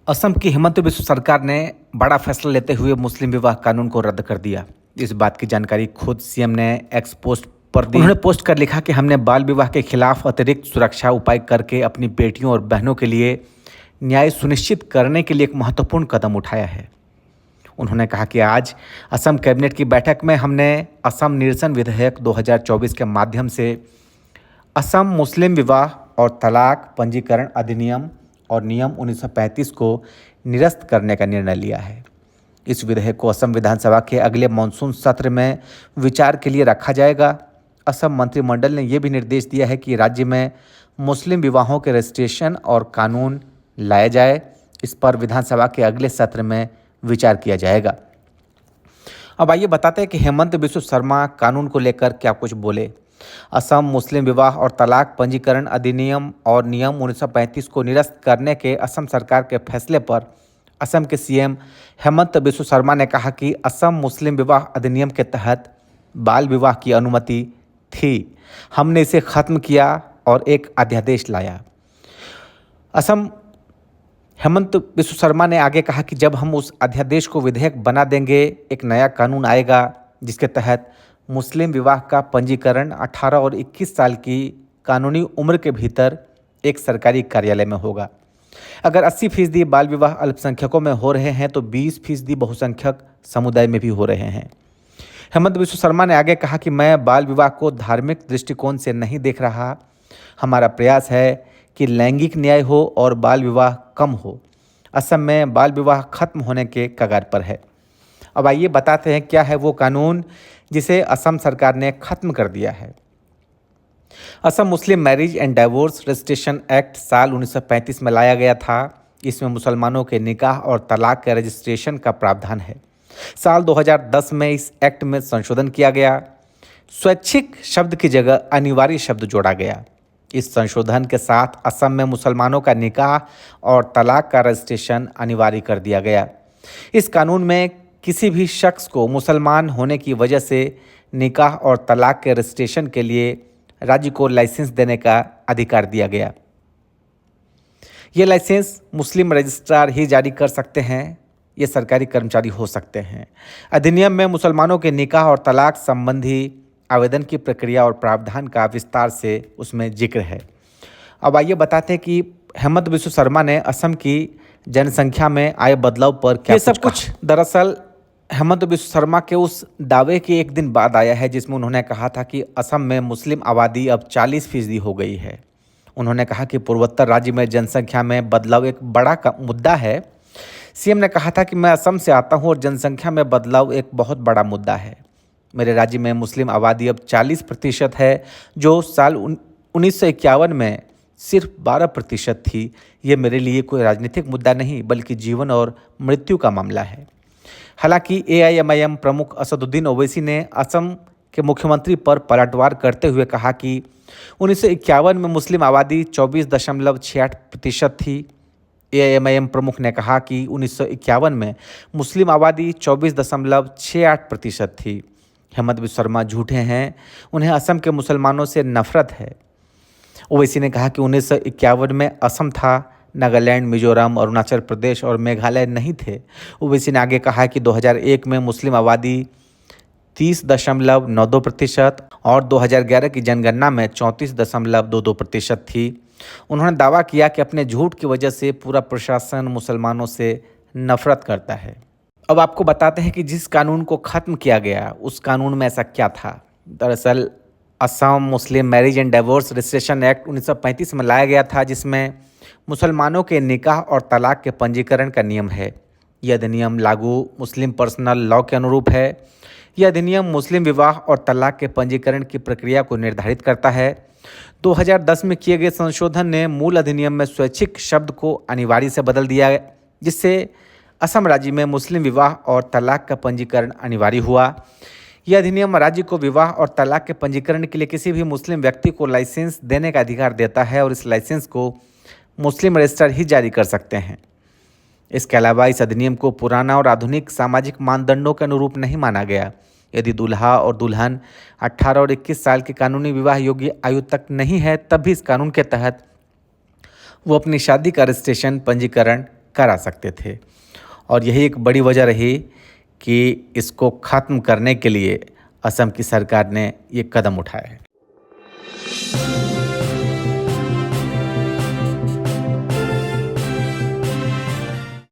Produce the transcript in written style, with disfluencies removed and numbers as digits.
असम की हिमंत बिस्व सरकार ने बड़ा फैसला लेते हुए मुस्लिम विवाह कानून को रद्द कर दिया। इस बात की जानकारी खुद सीएम ने एक्स पोस्ट पर दी। उन्होंने पोस्ट कर लिखा कि हमने बाल विवाह के खिलाफ अतिरिक्त सुरक्षा उपाय करके अपनी बेटियों और बहनों के लिए न्याय सुनिश्चित करने के लिए एक महत्वपूर्ण कदम उठाया है। उन्होंने कहा कि आज असम कैबिनेट की बैठक में हमने असम निरसन विधेयक 2024 के माध्यम से असम मुस्लिम विवाह और तलाक पंजीकरण अधिनियम और नियम 1935 को निरस्त करने का निर्णय लिया है। इस विधेयक को असम विधानसभा के अगले मानसून सत्र में विचार के लिए रखा जाएगा। असम मंत्रिमंडल ने यह भी निर्देश दिया है कि राज्य में मुस्लिम विवाहों के रजिस्ट्रेशन और कानून लाया जाए। इस पर विधानसभा के अगले सत्र में विचार किया जाएगा। अब आइए बताते हैं कि हेमंत बिस्व शर्मा कानून को लेकर क्या कुछ बोले। असम मुस्लिम विवाह और तलाक पंजीकरण अधिनियम और नियम 1935 को निरस्त करने के असम सरकार के फैसले पर असम के सीएम हेमंत बिस्व शर्मा ने कहा कि असम मुस्लिम विवाह अधिनियम के तहत बाल विवाह की अनुमति थी, हमने इसे खत्म किया और एक अध्यादेश लाया। असम हेमंत बिस्व शर्मा ने आगे कहा कि जब हम उस अध्यादेश को विधेयक बना देंगे, एक नया कानून आएगा जिसके तहत मुस्लिम विवाह का पंजीकरण 18 और 21 साल की कानूनी उम्र के भीतर एक सरकारी कार्यालय में होगा। अगर 80% बाल विवाह अल्पसंख्यकों में हो रहे हैं तो 20% बहुसंख्यक समुदाय में भी हो रहे हैं। हेमंत बिस्व शर्मा ने आगे कहा कि मैं बाल विवाह को धार्मिक दृष्टिकोण से नहीं देख रहा। हमारा प्रयास है कि लैंगिक न्याय हो और बाल विवाह कम हो। असम में बाल विवाह खत्म होने के कगार पर है। अब आइए बताते हैं क्या है वो कानून जिसे असम सरकार ने खत्म कर दिया है। असम मुस्लिम marriage and divorce registration act साल 1935 में लाया गया था। इसमें मुसलमानों के निकाह और तलाक के रजिस्ट्रेशन का प्रावधान है। साल 2010 में इस एक्ट में संशोधन किया गया। स्वैच्छिक शब्द की जगह अनिवार्य शब्द जोड़ा गया। इस संशोधन के साथ असम में मुसलमानों का निकाह और तलाक का रजिस्ट्रेशन अनिवार्य कर दिया गया। इस कानून में किसी भी शख्स को मुसलमान होने की वजह से निकाह और तलाक के रजिस्ट्रेशन के लिए राज्य को लाइसेंस देने का अधिकार दिया गया। ये लाइसेंस मुस्लिम रजिस्ट्रार ही जारी कर सकते हैं। ये सरकारी कर्मचारी हो सकते हैं। अधिनियम में मुसलमानों के निकाह और तलाक संबंधी आवेदन की प्रक्रिया और प्रावधान का विस्तार से उसमें जिक्र है। अब आइए बताते हैं कि हेमंत बिस्व शर्मा ने असम की जनसंख्या में आए बदलाव पर क्या सब कुछ दरअसल हेमंत बिस्व शर्मा के उस दावे के एक दिन बाद आया है जिसमें उन्होंने कहा था कि असम में मुस्लिम आबादी अब 40% हो गई है। उन्होंने कहा कि पूर्वोत्तर राज्य में जनसंख्या में बदलाव एक बड़ा मुद्दा है। सीएम ने कहा था कि मैं असम से आता हूं और जनसंख्या में बदलाव एक बहुत बड़ा मुद्दा है। मेरे राज्य में मुस्लिम आबादी अब 40% है, जो साल 1951 में सिर्फ 12% थी। ये मेरे लिए कोई राजनीतिक मुद्दा नहीं बल्कि जीवन और मृत्यु का मामला है। हालांकि एआईएमआईएम प्रमुख असदुद्दीन ओवैसी ने असम के मुख्यमंत्री पर पलटवार करते हुए कहा कि 1951 में मुस्लिम आबादी 24.68% थी। एआईएमआईएम प्रमुख ने कहा कि 1951 में मुस्लिम आबादी 24.68% थी। हेमंत बिस्व शर्मा झूठे हैं, उन्हें असम के मुसलमानों से नफरत है। ओवैसी ने कहा कि 1951 में असम था, नागालैंड, मिजोरम, अरुणाचल प्रदेश और मेघालय नहीं थे। ओवैसी ने आगे कहा कि 2001 में मुस्लिम आबादी 30.92% और 2011 की जनगणना में 34.22% थी। उन्होंने दावा किया कि अपने झूठ की वजह से पूरा प्रशासन मुसलमानों से नफरत करता है। अब आपको बताते हैं कि जिस कानून को ख़त्म किया गया उस कानून में ऐसा क्या था। दरअसल असम मुस्लिम marriage and divorce registration act 1935 में लाया गया था, जिसमें मुसलमानों के निकाह और तलाक के पंजीकरण का नियम है। यह अधिनियम लागू मुस्लिम पर्सनल लॉ के अनुरूप है। यह अधिनियम मुस्लिम विवाह और तलाक के पंजीकरण की प्रक्रिया को निर्धारित करता है। 2010 में किए गए संशोधन ने मूल अधिनियम में स्वैच्छिक शब्द को अनिवार्य से बदल दिया, जिससे असम राज्य में मुस्लिम विवाह और तलाक का पंजीकरण अनिवार्य हुआ। यह अधिनियम राज्य को विवाह और तलाक के पंजीकरण के लिए किसी भी मुस्लिम व्यक्ति को लाइसेंस देने का अधिकार देता है और इस लाइसेंस को मुस्लिम रजिस्ट्रार ही जारी कर सकते हैं। इसके अलावा इस अधिनियम को पुराना और आधुनिक सामाजिक मानदंडों के अनुरूप नहीं माना गया। यदि दूल्हा और दुल्हन 18 और 21 साल की कानूनी विवाह योग्य आयु तक नहीं है, तब भी इस कानून के तहत वो अपनी शादी का रजिस्ट्रेशन पंजीकरण करा सकते थे। और यही एक बड़ी वजह रही कि इसको ख़त्म करने के लिए असम की सरकार ने ये कदम उठाया है।